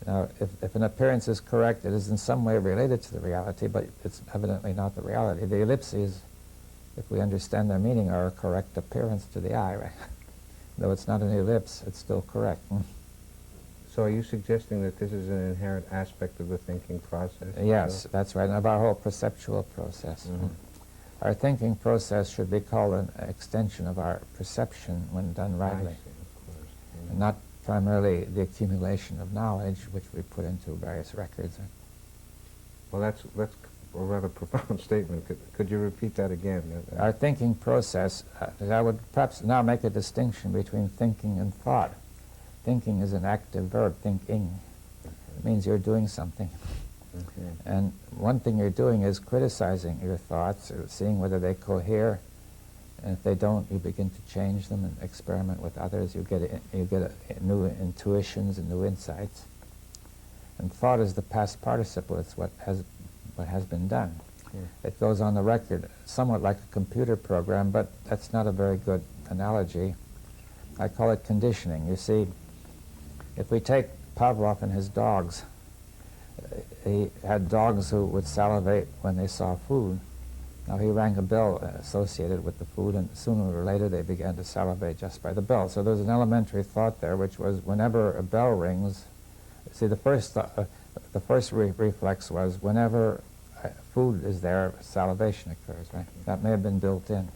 Now, if an appearance is correct, it is in some way related to the reality, but it's evidently not the reality. The ellipses, if we understand their meaning, are a correct appearance to the eye, right? Though it's not an ellipse, it's still correct. So are you suggesting that this is an inherent aspect of the thinking process? Yes, that's right, and of our whole perceptual process. Our thinking process should be called an extension of our perception when done rightly. I see, of course. And not primarily the accumulation of knowledge, which we put into various records. Well, that's a rather profound statement. Could you repeat that again? Our thinking process, I would perhaps now make a distinction between thinking and thought. Thinking is an active verb, thinking. It means you're doing something. And one thing you're doing is criticizing your thoughts, or seeing whether they cohere. And if they don't, you begin to change them and experiment with others. You get new intuitions and new insights. And thought is the past participle. It's what has been done. It goes on the record, somewhat like a computer program, but that's not a very good analogy. I call it conditioning. You see, if we take Pavlov and his dogs, he had dogs who would salivate when they saw food. Now he rang a bell associated with the food, and sooner or later they began to salivate just by the bell. So there's an elementary thought there, which was whenever a bell rings, see the first reflex was whenever food is there, salivation occurs, right? That may have been built in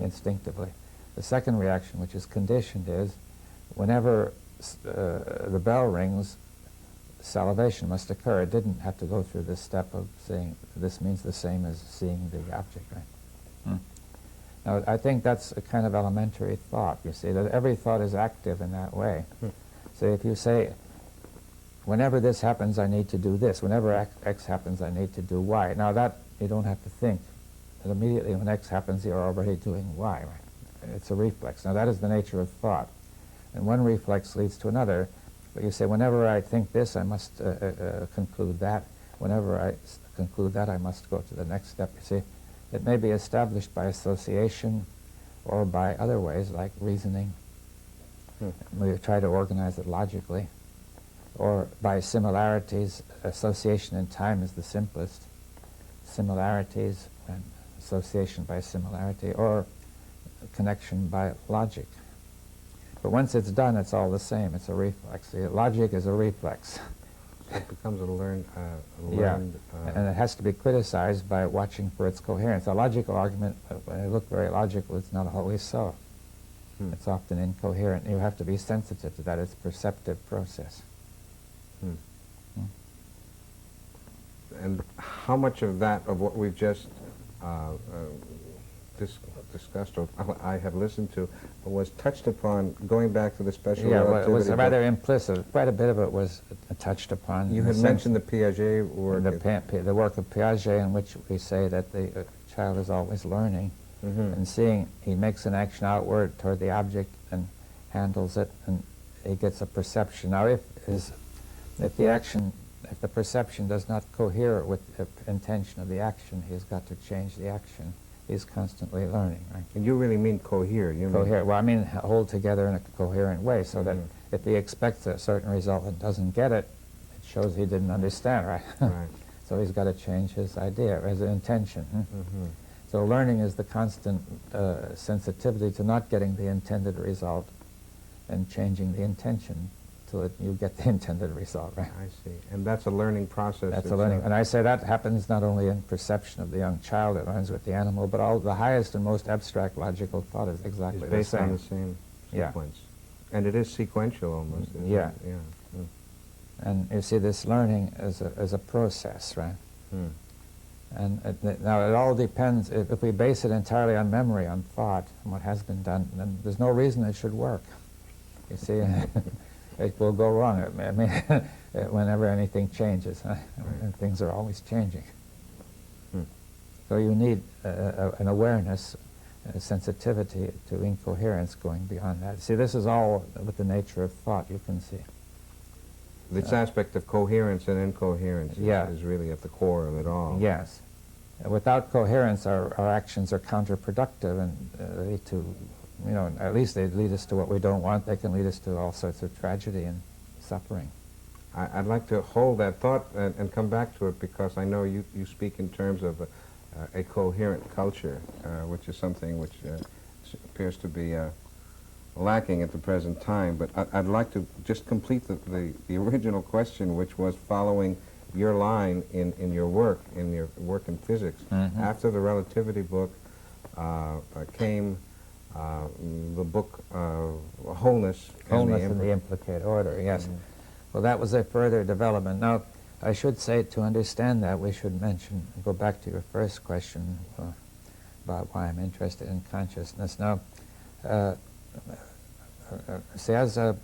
instinctively. The second reaction, which is conditioned, is whenever the bell rings, salivation must occur. It didn't have to go through this step of saying this means the same as seeing the object, right? Now, I think that's a kind of elementary thought, you see, that every thought is active in that way. So if you say, whenever this happens, I need to do this. Whenever X happens, I need to do Y. Now that, you don't have to think. And immediately when X happens, you're already doing Y, right? It's a reflex. Now that is the nature of thought. And one reflex leads to another. But you say, whenever I think this, I must conclude that. Whenever I conclude that, I must go to the next step. You see, it may be established by association or by other ways, like reasoning. We try to organize it logically. Or by similarities. Association in time is the simplest. Similarities and association by similarity, or connection by logic. But once it's done, it's all the same. It's a reflex. See, logic is a reflex. So it becomes a learned and it has to be criticized by watching for its coherence. A logical argument, when they look very logical, it's not always so. It's often incoherent. You have to be sensitive to that. It's a perceptive process. And how much of that, of what we've just discussed, or I have listened to, was touched upon, going back to the special relativity? Well, it was rather implicit. Quite a bit of it was touched upon. You had mentioned the Piaget work. The work of Piaget, in which we say that the child is always learning and seeing. He makes an action outward toward the object and handles it, and he gets a perception. Now, if the perception does not cohere with the intention of the action, he's got to change the action. He's constantly learning, right? And you really mean cohere? Cohere. Well, I mean hold together in a coherent way, so that if he expects a certain result and doesn't get it, it shows he didn't understand, right? Right. So he's got to change his idea, his intention. So learning is the constant sensitivity to not getting the intended result and changing the intention till you get the intended result, right? I see. And that's a learning process. That's a learning. And I say that happens not only in perception of the young child, it learns with the animal, but all the highest and most abstract logical thought is exactly the same. It's based on the same sequence. And it is sequential almost. Yeah. And you see, this learning is a process, right? And now it all depends. If we base it entirely on memory, on thought, and what has been done, then there's no reason it should work. You see, it will go wrong. I mean, whenever anything changes, and things are always changing. So you need an awareness, a sensitivity to incoherence going beyond that. See, this is all with the nature of thought, you can see. This aspect of coherence and incoherence is really at the core of it all. Yes. Without coherence, our actions are counterproductive and lead to, at least they lead us to what we don't want. They can lead us to all sorts of tragedy and suffering. I'd like to hold that thought and come back to it, because I know you speak in terms of a coherent culture, which is something which appears to be lacking at the present time. But I'd like to just complete the original question, which was following your line in your work in physics. Mm-hmm. After the relativity book came the book Wholeness Wholeness in the implicate order, yes. Mhm. Well, that was a further development. Now, I should say, to understand that, we should go back to your first question about why I'm interested in consciousness. Now, see, as I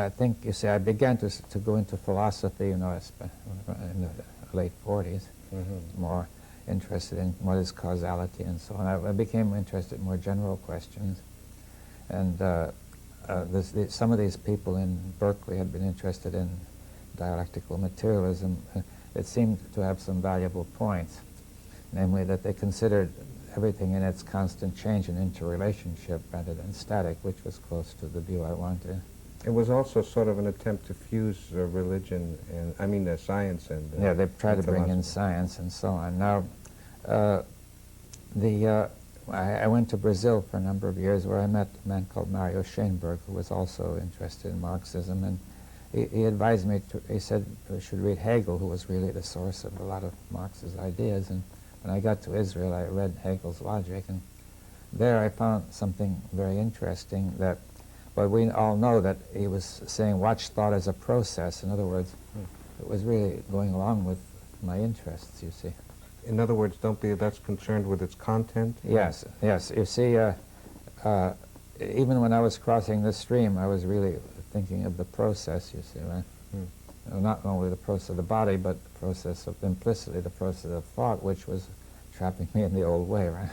think, you see, I began to go into philosophy, in the late 40s, Mhm. more interested in what is causality and so on. I became interested in more general questions. And some of these people in Berkeley had been interested in dialectical materialism. It seemed to have some valuable points, namely that they considered everything in its constant change and interrelationship rather than static, which was close to the view I wanted. It was also sort of an attempt to fuse religion and, science and yeah, they tried to and bring in philosophy. science and so on. Now, I went to Brazil for a number of years, where I met a man called Mario Schoenberg, who was also interested in Marxism, and he advised me he said I should read Hegel, who was really the source of a lot of Marx's ideas. And when I got to Israel, I read Hegel's Logic, and there I found something very interesting, that, well, we all know that he was saying watch thought as a process. In other words, it was really going along with my interests, you see. In other words, don't be that's concerned with its content. Yes, yes. You see, even when I was crossing the stream, I was really thinking of the process, you see, right? Not only the process of the body, but the process of, implicitly, the process of thought, which was trapping me in the old way, right?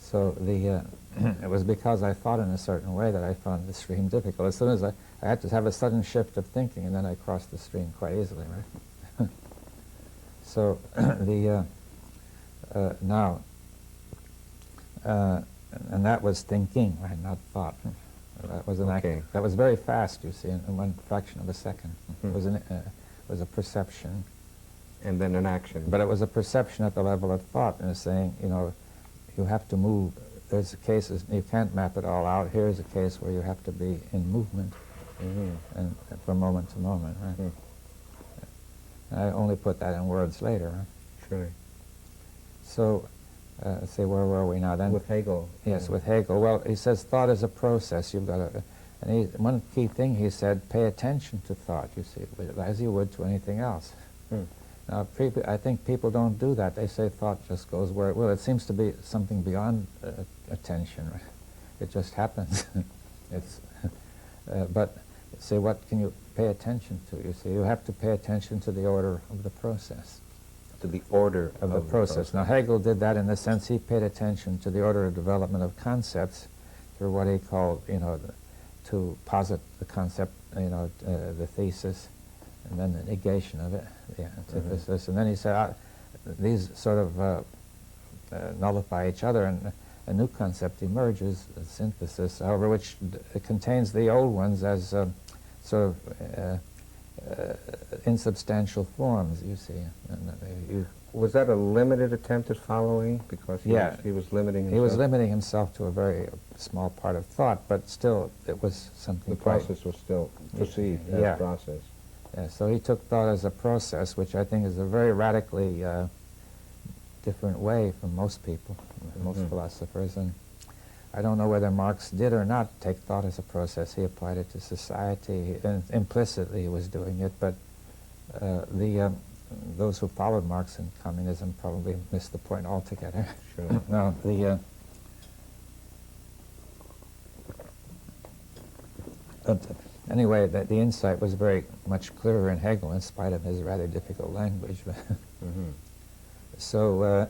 So it was because I thought in a certain way that I found the stream difficult. As soon as I had to have a sudden shift of thinking, and then I crossed the stream quite easily, right? So now, and that was thinking, right, not thought. That was an Okay. act. That was very fast, you see, in one fraction of a second. Mhm. It was a perception. And then an action. But it was a perception at the level of thought, and it's saying, you have to move. There's cases, you can't map it all out. Here's a case where you have to be in movement, and from moment to moment, right? I only put that in words later, right? Surely. So, let's see, where were we now then? With Hegel. Yes, with Hegel. Well, he says thought is a process. You've got to, and one key thing he said, pay attention to thought, you see, as you would to anything else. Now, I think people don't do that. They say thought just goes where it will. It seems to be something beyond attention, right? It just happens. But say, what can you pay attention to? You see, you have to pay attention to the order of the process. To the order Of the process. Now, Hegel did that in the sense he paid attention to the order of development of concepts through what he called, to posit the concept, the thesis, and then the negation of it, the antithesis. And then he said, these sort of nullify each other, and a new concept emerges, a synthesis, however, which contains the old ones as sort of insubstantial forms, you see. And, Was that a limited attempt at following? Because he was limiting himself? He was limiting himself to a very small part of thought, but still it was something The process was still perceived as process. Yeah, so he took thought as a process, which I think is a very radically different way from most people, most philosophers. And I don't know whether Marx did or not take thought as a process. He applied it to society, and implicitly he was doing it, but those who followed Marx in communism probably missed the point altogether. Sure. Now, anyway, the insight was very much clearer in Hegel, in spite of his rather difficult language. So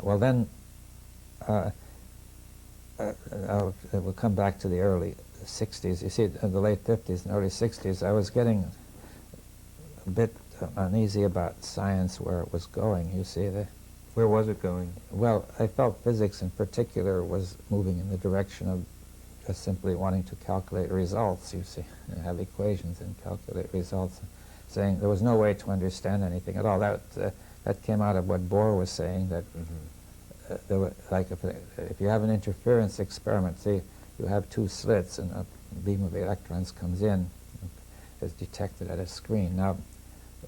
well then, we'll come back to the early 60s. You see, in the late 50s and early 60s, I was getting a bit uneasy about science, where it was going, you see. Where was it going? Well, I felt physics in particular was moving in the direction of just simply wanting to calculate results, you see, and have equations and calculate results, saying there was no way to understand anything at all. That came out of what Bohr was saying, that there were, like if you have an interference experiment, say you have two slits and a beam of electrons comes in, is detected at a screen. Now,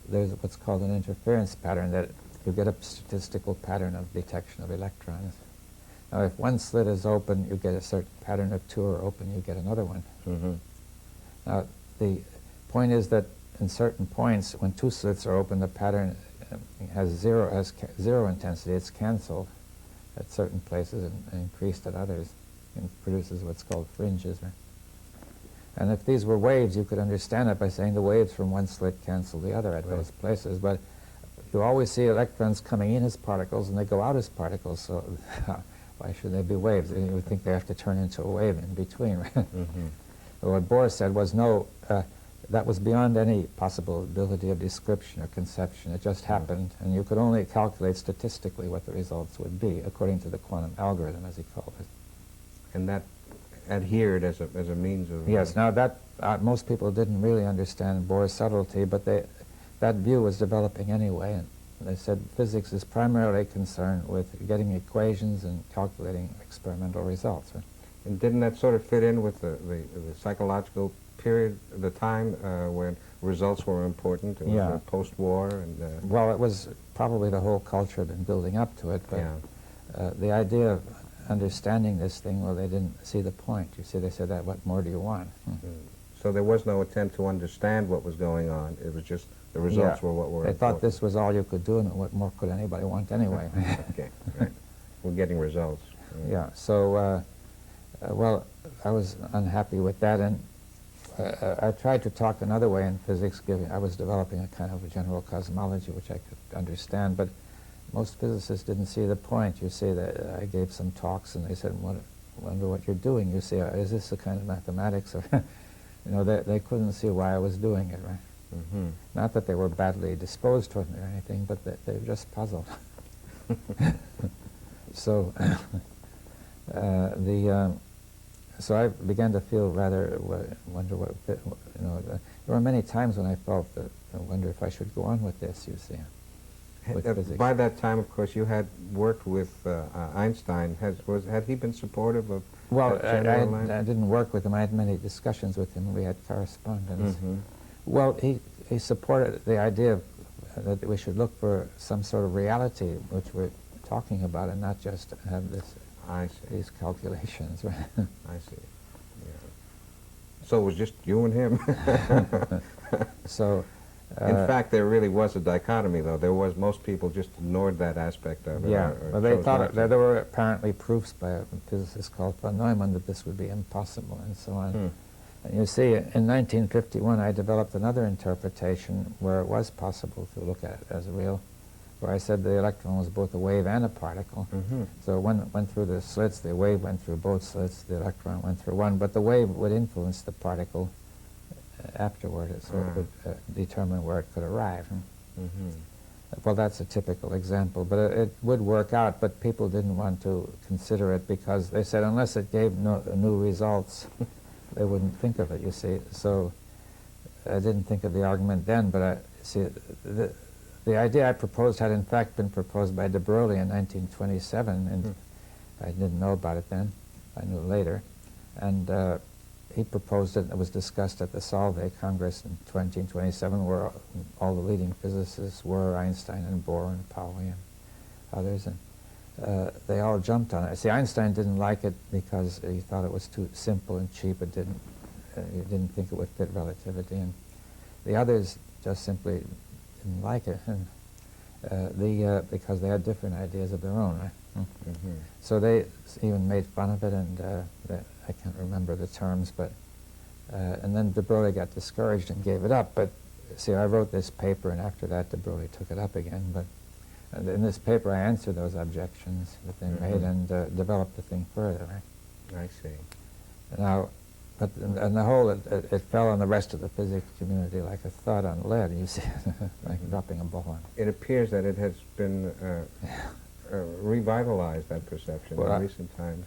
there's what's called an interference pattern, that you get a statistical pattern of detection of electrons. Now, if one slit is open, you get a certain pattern. If two are open, you get another one. Now, the point is that in certain points, when two slits are open, the pattern has zero intensity. It's canceled at certain places and increased at others, and produces what's called fringes. Right? And if these were waves, you could understand it by saying the waves from one slit cancel the other at those places. But you always see electrons coming in as particles and they go out as particles. So why should they be waves? You would think they have to turn into a wave in between. Right? But what Bohr said was no. That was beyond any possibility of description or conception. It just happened, and you could only calculate statistically what the results would be according to the quantum algorithm, as he called it. And that adhered as a means of... Yes. Now that most people didn't really understand Bohr's subtlety, but that view was developing anyway. And they said physics is primarily concerned with getting equations and calculating experimental results. Right? And didn't that sort of fit in with the psychological period, the time when results were important? It was post-war and... Well, it was probably the whole culture had been building up to it, but the idea of understanding this thing, well, they didn't see the point. You see, they said, that, what more do you want? So there was no attempt to understand what was going on. It was just the results were what were They important. thought this was all you could do, and what more could anybody want anyway? Okay, right. We're getting results. Yeah, so, well, I was unhappy with that, and I tried to talk another way in physics. I was developing a kind of a general cosmology which I could understand, but most physicists didn't see the point. You see, that I gave some talks, and they said, wonder what you're doing. You see, is this a kind of mathematics? Or you know, they couldn't see why I was doing it, right? Not that they were badly disposed toward me or anything, but they were just puzzled. So, so I began to feel rather, wonder what, you know, there were many times when I felt that, I wonder if I should go on with this, you see, with physics. By that time, of course, you had worked with Einstein. Had he been supportive of Well, general line? I didn't work with him. I had many discussions with him. We had correspondence. Well, he supported the idea that we should look for some sort of reality which we're talking about, and not just have this. I see. These calculations, right? I see. Yeah. So it was just you and him. So, in fact, there really was a dichotomy, though. There was, most people just ignored that aspect of it. yeah, well, they thought that there were apparently proofs by a physicist called von Neumann that this would be impossible, and so on. And you see, in 1951, I developed another interpretation where it was possible to look at it as real, where I said the electron was both a wave and a particle. So when it went through the slits, the wave went through both slits, the electron went through one, but the wave would influence the particle afterward, so it would determine where it could arrive. Well, that's a typical example, but it would work out, but people didn't want to consider it because they said unless it gave new results, they wouldn't think of it, you see. So I didn't think of the argument then, but I see the idea I proposed had in fact been proposed by de Broglie in 1927, and I didn't know about it then. I knew later. And he proposed it. It was discussed at the Solvay Congress in 1927, where all the leading physicists were, Einstein and Bohr and Pauli and others, and they all jumped on it. See, Einstein didn't like it because he thought it was too simple and cheap. He didn't think it would fit relativity, and the others just simply didn't like it, and because they had different ideas of their own, right? So they even made fun of it, and I can't remember the terms, but and then de Broglie got discouraged and gave it up. But see, I wrote this paper, and after that, de Broglie took it up again. But in this paper, I answered those objections that they made and developed the thing further. Right? I see. Now, but on the whole, it fell on the rest of the physics community like a thud on lead, you see, like dropping a ball. It appears that it has been revitalized, that perception, in recent times.